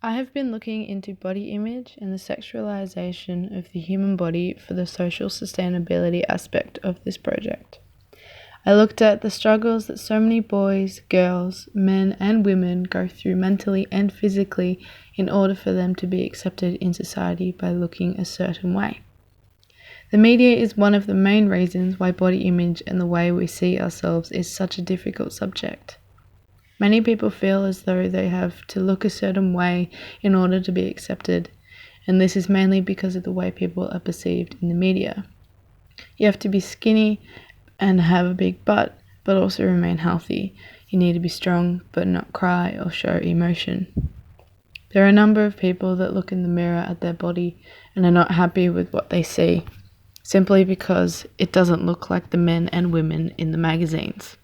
I have been looking into body image and the sexualization of the human body for the social sustainability aspect of this project. I looked at the struggles that so many boys, girls, men, and women go through mentally and physically in order for them to be accepted in society by looking a certain way. The media is one of the main reasons why body image and the way we see ourselves is such a difficult subject. Many people feel as though they have to look a certain way in order to be accepted, and this is mainly because of the way people are perceived in the media. You have to be skinny and have a big butt, but also remain healthy. You need to be strong, but not cry or show emotion. There are a number of people that look in the mirror at their body and are not happy with what they see, simply because it doesn't look like the men and women in the magazines.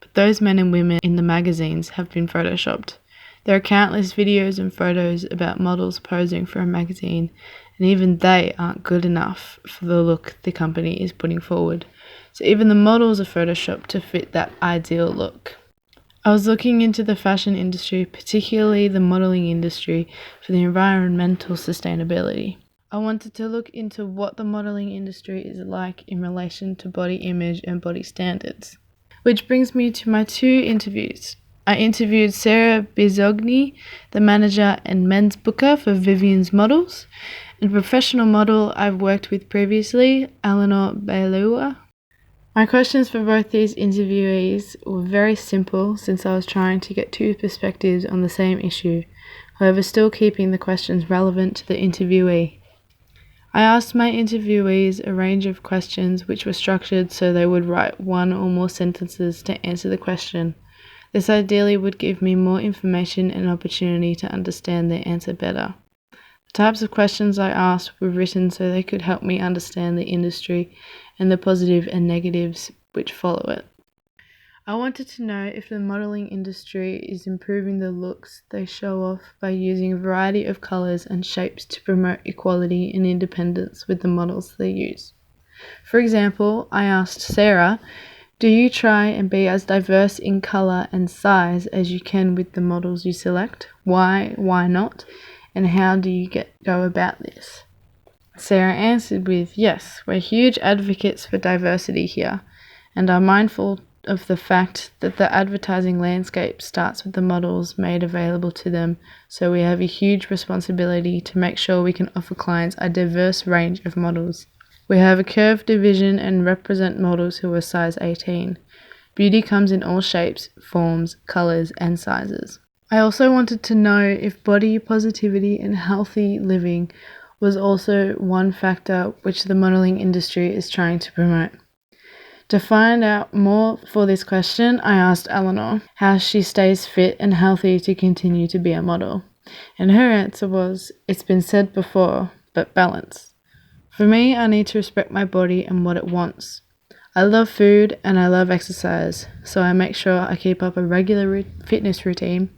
But those men and women in the magazines have been photoshopped. There are countless videos and photos about models posing for a magazine, and even they aren't good enough for the look the company is putting forward. So even the models are photoshopped to fit that ideal look. I was looking into the fashion industry, particularly the modeling industry, for the environmental sustainability. I wanted to look into what the modeling industry is like in relation to body image and body standards. Which brings me to my two interviews. I interviewed Sarah Bizogny, the manager and men's booker for Vivian's Models, and a professional model I've worked with previously, Eleanor Bailua. My questions for both these interviewees were very simple since I was trying to get two perspectives on the same issue, however still keeping the questions relevant to the interviewee. I asked my interviewees a range of questions which were structured so they would write one or more sentences to answer the question. This ideally would give me more information and opportunity to understand their answer better. The types of questions I asked were written so they could help me understand the industry and the positive and negatives which follow it. I wanted to know if the modeling industry is improving the looks they show off by using a variety of colours and shapes to promote equality and independence with the models they use. For example, I asked Sarah, do you try and be as diverse in colour and size as you can with the models you select? Why not? And how do you go about this? Sarah answered with, yes, we're huge advocates for diversity here and are mindful of the fact that the advertising landscape starts with the models made available to them, so we have a huge responsibility to make sure we can offer clients a diverse range of models. We have a curved division and represent models who are size 18. Beauty comes in all shapes, forms, colours and sizes. I also wanted to know if body positivity and healthy living was also one factor which the modelling industry is trying to promote. To find out more for this question, I asked Eleanor how she stays fit and healthy to continue to be a model. And her answer was, it's been said before, but balance. For me, I need to respect my body and what it wants. I love food and I love exercise, so I make sure I keep up a regular fitness routine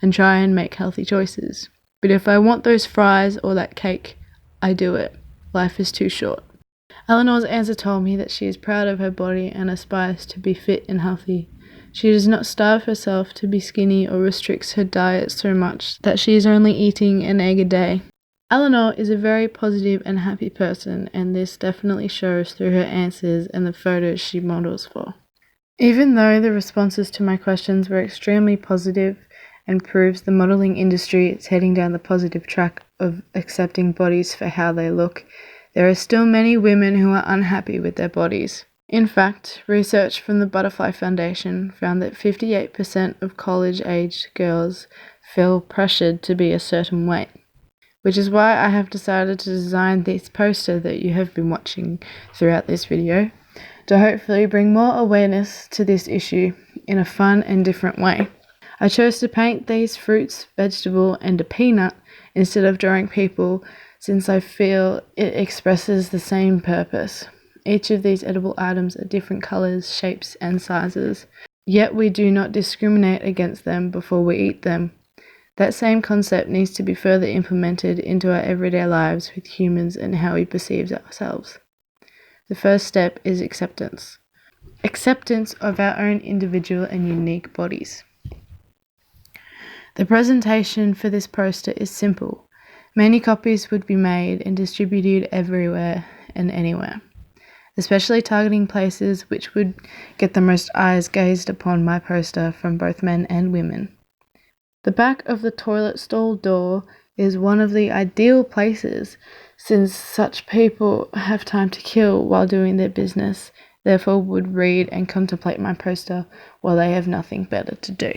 and try and make healthy choices. But if I want those fries or that cake, I do it. Life is too short. Eleanor's answer told me that she is proud of her body and aspires to be fit and healthy. She does not starve herself to be skinny or restricts her diet so much that she is only eating an egg a day. Eleanor is a very positive and happy person, and this definitely shows through her answers and the photos she models for. Even though the responses to my questions were extremely positive and proves the modelling industry is heading down the positive track of accepting bodies for how they look, there are still many women who are unhappy with their bodies. In fact, research from the Butterfly Foundation found that 58% of college-aged girls feel pressured to be a certain weight, which is why I have decided to design this poster that you have been watching throughout this video, to hopefully bring more awareness to this issue in a fun and different way. I chose to paint these fruits, vegetable, and a peanut instead of drawing people, since I feel it expresses the same purpose. Each of these edible items are different colours, shapes and sizes, yet we do not discriminate against them before we eat them. That same concept needs to be further implemented into our everyday lives with humans and how we perceive ourselves. The first step is acceptance. Acceptance of our own individual and unique bodies. The presentation for this poster is simple. Many copies would be made and distributed everywhere and anywhere, especially targeting places which would get the most eyes gazed upon my poster from both men and women. The back of the toilet stall door is one of the ideal places, since such people have time to kill while doing their business, therefore would read and contemplate my poster while they have nothing better to do.